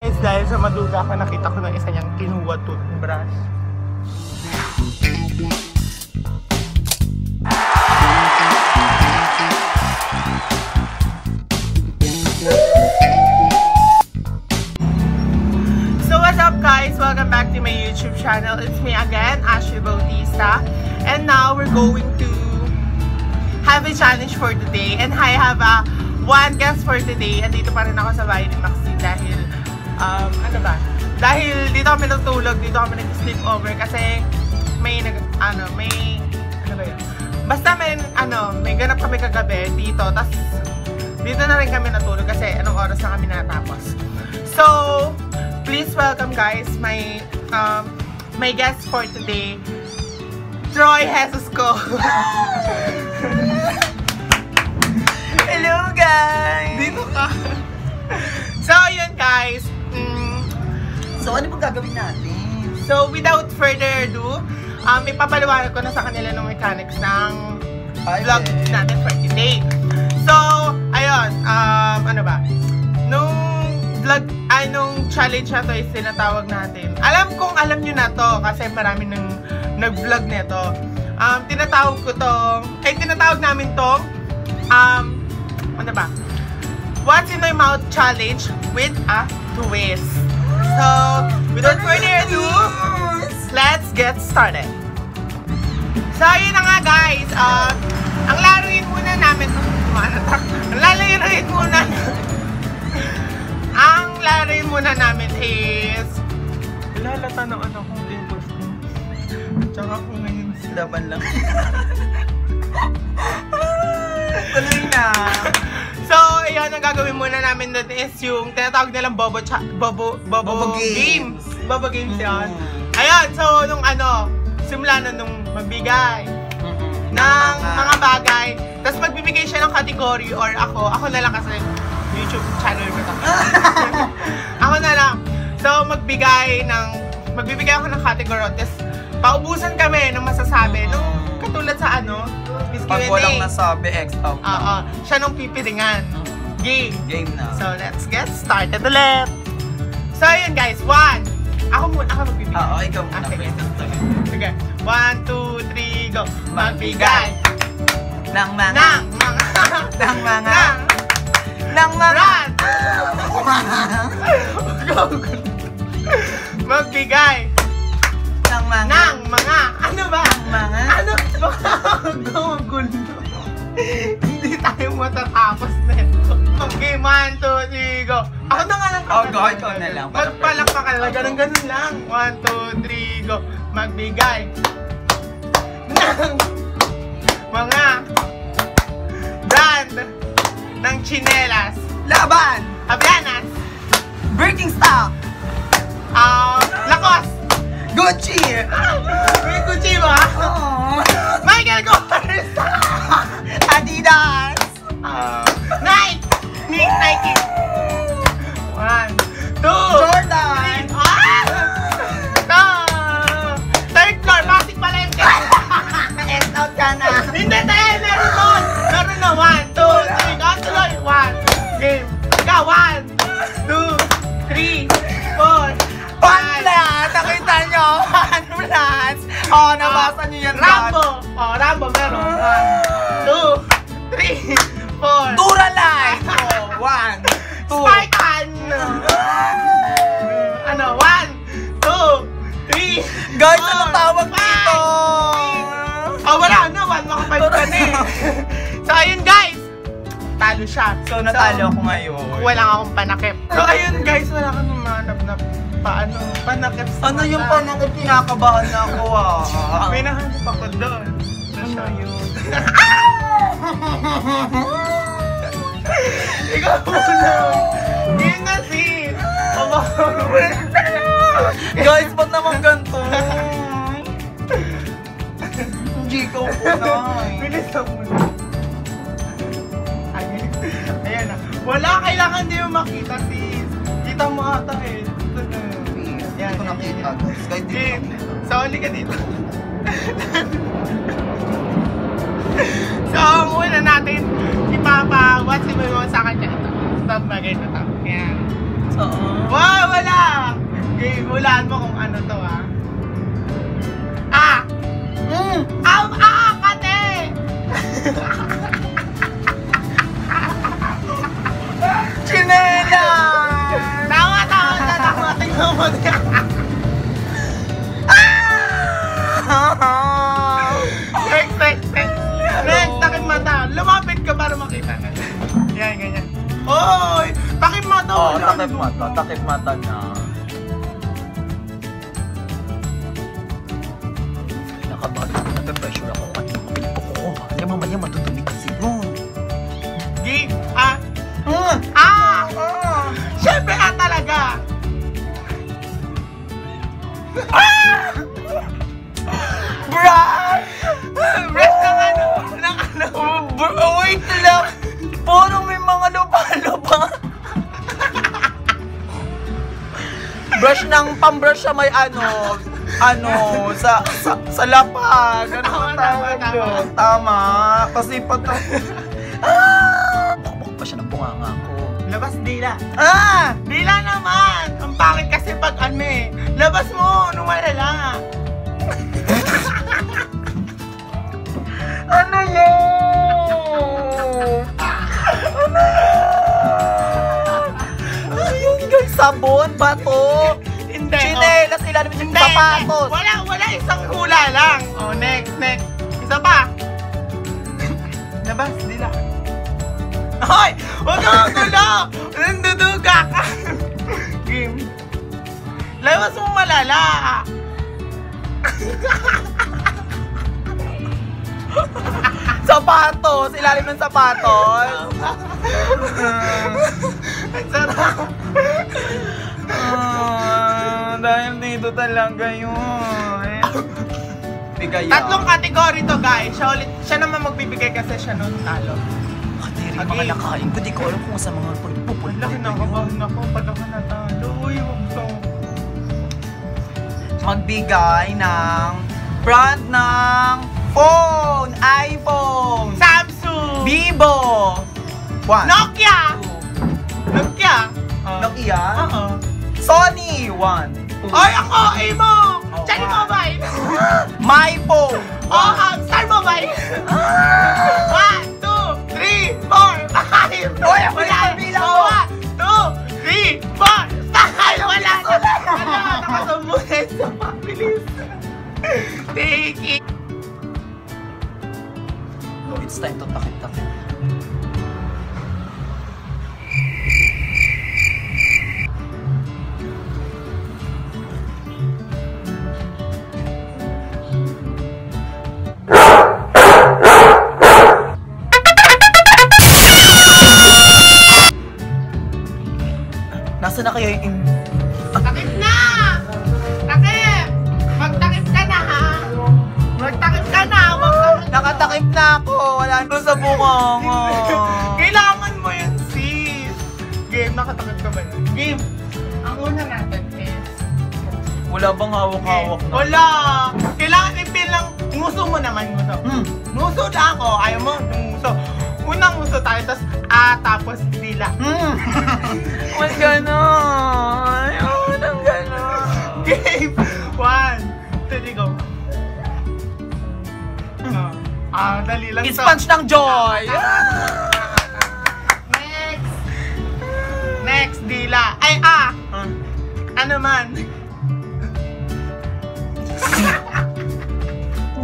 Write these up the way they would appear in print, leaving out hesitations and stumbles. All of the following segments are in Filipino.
Guys, dahil sa maduga ka, nakita ko ng isa niyang kinuha toothbrush. So what's up guys? Welcome back to my YouTube channel. It's me again, Ashley Bautista. And now we're going to have a challenge for today. And I have one guest for today. Andito pa rin ako sa bahay ni Maxine dahil ano ba? Dahil dito kami natulog, dito kami nag-sleep over kasi may ano ba yun? Basta may ganap kami kagabi dito, tas dito na rin kami natulog kasi anong oras na kami natapos. So, please welcome guys my guest for today, Troy Jesusco. Hello guys! Dito ka. So, yun guys. So, ano bang gagawin natin? So, without further ado, ipapaliwanag ko na sa kanila ng mechanics ng vlog natin for today. So, ayun, ano ba? Nung vlog, nung challenge na to is tinatawag natin. Alam nyo na to kasi marami nang nag-vlog nito. Tinatawag namin tong, ano ba? What's in my mouth challenge with a twist. So, without further ado, let's get started. So, yun na nga guys. Ang laruin muna namin is lalata ng ano kong pimples ko. Tsaka kung ngayon Laban lang. Tuloy na. So, ayan, ang gagawin muna namin doon is yung tinatawag nilang Bobo Games. Bobo Games yan. Ayan, so, simula na nung magbigay ng mga bagay. Tapos magbibigay siya ng category or ako na lang kasi YouTube channel ko to. Ako na lang. So, magbibigay ako ng category. Tapos, paubusan kami ng masasabi. Nung katulad sa Miss Q&A. Pag walang nasabi, X out na. Oo, siya nung pipiringan. Game. Game na. So, let's get started ulit. So, yun guys. 1. Ako magbibigay. Oo, ikaw muna. Sige. Sige. 1, 2, 3, go. Magbigay. Ng mga. Magbigay. Ng mga. Ano ba? Mga. Ano ba? Gulo. Hindi tayo matatapos nito. Okay, 1, 2, 3, go. Ako na nga lang. Go, ikaw na lang. Magpalakpak ka lang. Ganun lang. 1, 2, 3, go. Magbigay. Ng mga brand ng chinelas. Laban! Habianas. Birkenstock! Lacoste. Gucci! May Gucci ba? Michael Kors. Adidas! Nike. 1, 2, Jordan! 3. Third floor, Pasig Palengke. X out ka na! Hindi tayo, meron doon. Meron na, 1, 2, 3. Katuloy, 1. Game. Ika, 1, 2, 3, 4. Panlat! Nakita nyo? Panlat! Nabasa nyo yan. Rambo, meron. 1, 2, 3, 4. Duralife! 1, 2. Spartan! 1, 2, 3. Guys, ano tawag dito? Wala na. 1 makapag ka na eh. So, ayun guys. Talo siya. So, natalo ako ngayon. Wala akong panakip. So, ayun guys. Wala kang namanap na panakip sa Ano yung panakip? Kinakabahan na ako May nahanap ako doon. Ano yun? Ikaw muna. Yun na si. Guys, ba't naman ganito? Hindi ko po na. Bilis na muna. Ayan na. Wala, kailangan di mo makita sis. Kita mo ata eh. Ito na. Hindi ko nakita. Guys, di ko nakita. Sali ka dito. So, ang una natin, ipapa-watch mo sa akin dyan ito. Stop bagay na ito. Yan. Oo. Wow, Game, hulaan mo kung ano to ah. Kate! Chinela! Tama. Tingnan mo niya. Next, takip mata. Lumapit ka para makita na. Yan, ganyan. Oy! Takip mata. Oh, takip mata na. Nakapressure ako. Kaya mamaya matutumi kasi yun. Game, Siyempre talaga. Brush ng ano. Wait lang. Puro may mga lupa-lupa. Brush ng pambrush sa may sa lapag. Tama. Kasi pata. Bukbuk pa siya ng bunganga ko. Labas dila. Dila naman. Ang pangit kasi pag labas mo nung malala. Ano yun? Ano yun guys? Sabon? Bato? Hindi. Chinelas, ilalim yung sapatos. Wala isang hula lang. Next. Isa pa. Labas, dila. Hoy! Huwag ka magulo! Nanduduga ka! Game. Labas mo malala! Sapatos! Ilalim ng sapatos! Ang sarap! Dahil dito talaga yun. Bigay yan. 3 kategory to guys. Siya naman magbibigay kasi siya nung talo. Yung mga lakain ko, di ko alam kung sa mga pagpupunta. Laki na kabahan ako, pag ako natalo. Uy, huwag to. Magbigay ng brand ng phone, iPhone, Samsung, Vivo, Nokia, Nokia, Sony, 1, 2. Ay, ako, mo! Cherry Mobile! My phone! Star Mobile! 1, 2, 3, 4, 5! Uy, ako na bilang mo! 1, 2, 3, 4! Star! Wala na! Nakasumulit sa pabilis! Take it! It's time to takip-takip. Nasaan na kayo yung... Takip na! Takip! Magtakip ka na ha! Magtakip ka na! Nakatakip na ako! Wala doon sa bunganga! Kailangan mo yun sis! Game, nakatakip ka ba yun? Game! Ang una natin is... Wala bang hawak-hawak na? Wala! Kailangan ipil lang... Nguso mo naman, nguso. Nguso na ako! Ayaw mo, nguso. Unang nguso tayo, tapos dila. Huwag gano'n! Huwag gano'n! Game! 1, 2, go! Dali lang to. Sponge ng joy! Next, dila. Ay, ano man?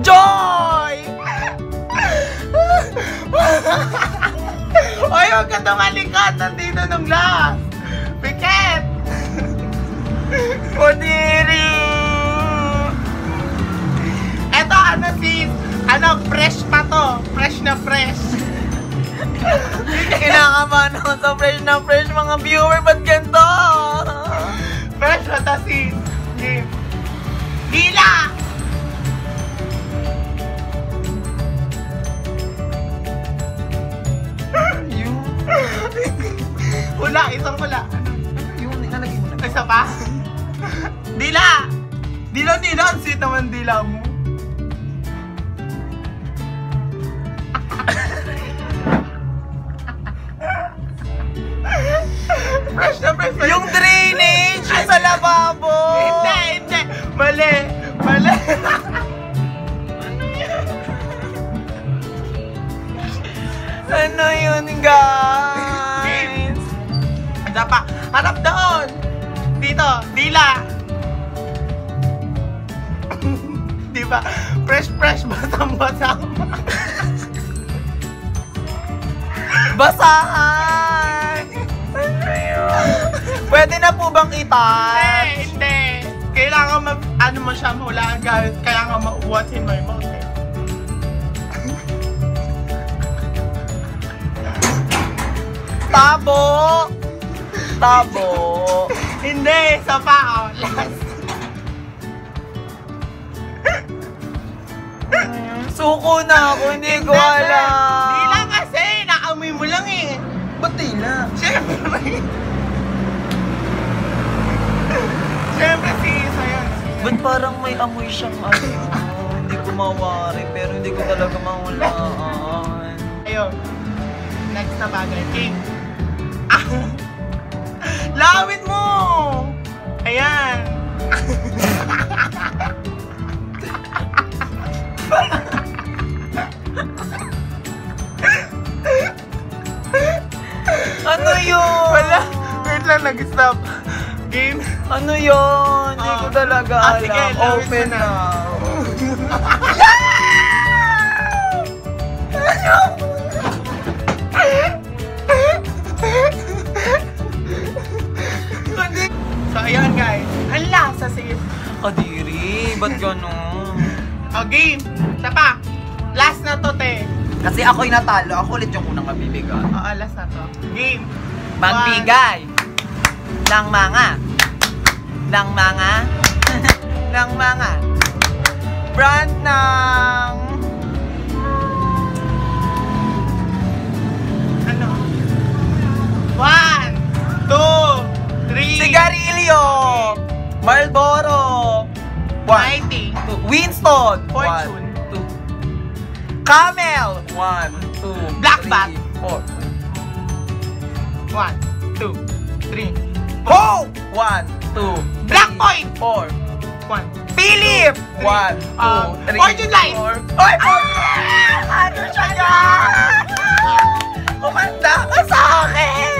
Joy! Oy, huwag ka tumalikot! Nandito ng glass! Piket! Podiri! Eto, sis? Fresh pa to. Fresh na fresh. Kinakabahan ako sa fresh na fresh, mga viewer. Ba't ganito? Fresh pa to, sis. Dila! Wala, isang wala. Yung nilalagay mo na. Isa pa? Dila! Dila, ang sweet naman dila mo. Fresh na fresh. Yung drainage sa lababo. Dila. Di ba? Fresh, basang-basang. Basahan! Pwede na po bang itouch? Hindi. Kailangan ano mo siya, wala ang gamit. Kaya nga what's in my mouth eh. Tabo! Hindi, isa pa, oh. Last. Suko na ako, hindi ko alam. Di lang kasi, naamoy mo lang eh. Ba't tila? Siyempre. Siyempre, si Isa yan. Ba't parang may amoy siyang ano? Hindi ko mawari, pero hindi ko talaga mahulaan. Ayun. Next na bagay. King. Lawin mo! Ayan. Ano yun? Wala. Wait lang, nag-stop. Game. Ano yun? Hindi ko talaga alam. Sige, lawin Open mo na. na. So, ayun guys. Ang lasa sige. Kadiri, ba't gano'n? O, game. Isa pa. Last na to, te. Kasi ako'y natalo. Ako ulit yung unang mabibigay. Oo, last na to. Game. Magbigay ng mga ng mga brand ng Ano? 1, 2, 3. sigarilyo, Marlboro, Mighty. Winston, Fortune. 1, 2, Camel, 1, 2, Black Bat. 4, 1, 2, 3. Ho! 1, 2, Black Point. 4, 1. Philip! 1, 2, 3, Fortune Light. 4. Oy! Ano siya yan? Kumanda ka sa akin!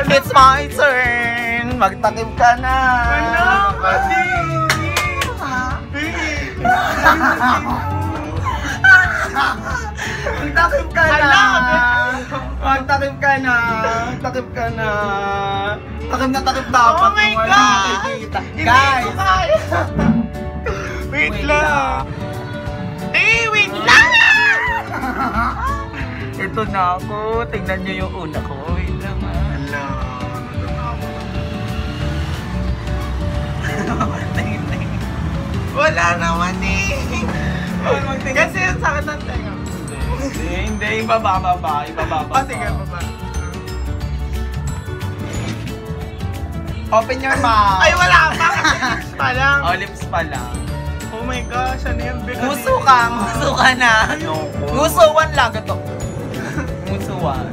It's my turn! Magtakip ka na! Wala, kasi. Magtakip ka na! Hala, Magtakip ka na! Takip ka na! Takip na takip dapat Oh my yung wala God! nakikita. Hindi Guys! ko kaya. Wait lang. Wait lang! Ito na ako. Tingnan niyo yung una ko. Wait lang Hala. Wala naman eh. Kasi yung sakit ng tenga. Hindi. Ibababa. O sige, baba. Open your mouth. Ay, wala pa. Kasi lips pa lang. Oh, lips pa lang. Oh my gosh, ano yung big? Nguso ka na. Ngusuan lang ito. Ngusuan.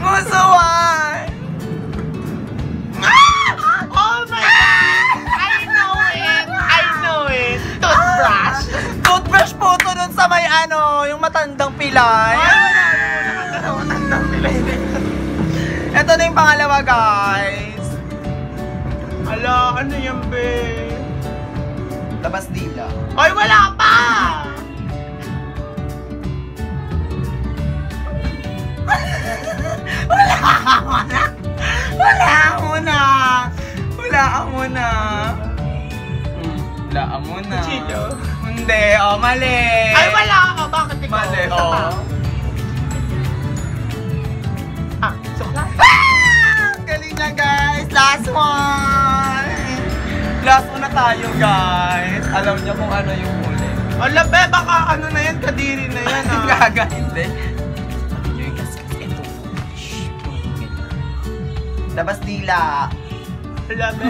Ngusuan. Oh my God! I know it! Toothbrush! Toothbrush po ito dun sa may ano, yung matandang pilay. Ay, wala mo. Nakatandang pilay din. Ito na yung pangalawa, guys. Ala, ano yan, be? Labas dila. Ay, wala pa! Wala mo na. Chito. Hindi, mali. Ay, wala ka. Bakit ikaw? Mali, Isa pa. Sukla. Galing na, guys. Last one. Last one na tayo, guys. Alam niyo kung ano yung huli. Ala, be, baka ano na yan, kadiri na yan, ah. Gaga, hindi. Yung kaskas, ito. Labas dila. Ala, be.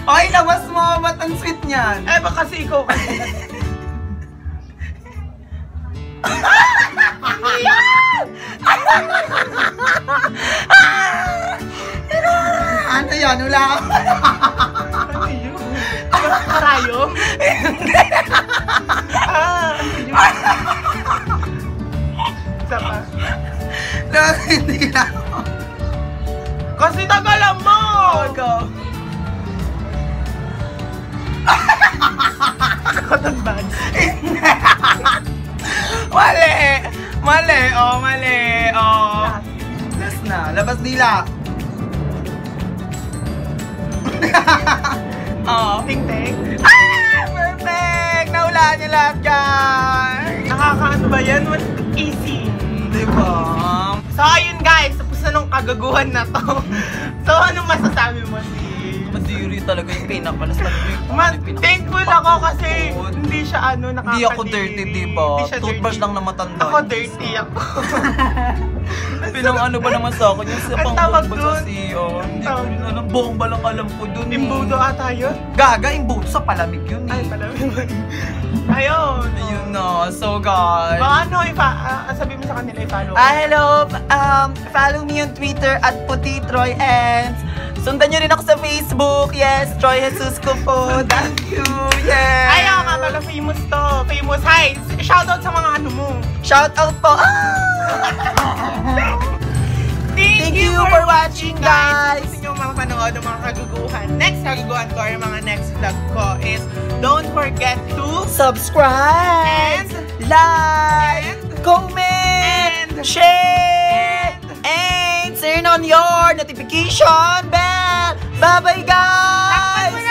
Ay, labas mo. Ba't ang sweet niyan? Eh, baka kasi ikaw kasi. Ano yan? Wala ka. Ano yun? Karayom? Ano yun? Isa pa. Hindi na. Kasi tagalan mo! Oh, go. Cotton buds. Mali! Mali! Oh, mali! Oh. Last na. Labas dila. Oh. Ting-ting. Ah! Perfect! Nahulaan niyo lahat, guys! Nakakaano ba yan? Easy. Diba? So, ayun guys. Tapos na nung kagaguhan na to. So, anong masasabi mo si... Madiri talaga yung pinakalas talaga yung Thankful ako kasi hindi siya ano nakakadiri. Hindi ako dirty, diba? Hindi siya Toothbrush dirty. lang na matanda. Ako dirty ako. Pinang ano ba naman sa akin yung sa Ang tawag pangbomba sa dun? CEO. Hindi ko Tawag rin alam. Bomba lang alam ko dun. Imbudo ata yun? Gaga, imbudo sa palamig yun Ay, eh. pala. Ayun. Ayun na. So guys. Baka ano, sabi mo sa kanila i-follow. Hello! Follow me on Twitter at PutiTroyEns. Sundan nyo rin ako sa Facebook. Yes, Troy Jesus ko po. Thank you. Yes. Ayaw nga pala, famous to. Famous. Hi! Shoutout sa mga ano mo. Shout out po. Thank you for watching, guys. Gusto nyo mga panood ng mga kaguguhan. Next kaguguhan ko or mga next vlog ko is don't forget to Subscribe, And like, comment, share, and turn on your notification bell. Bye-bye, guys!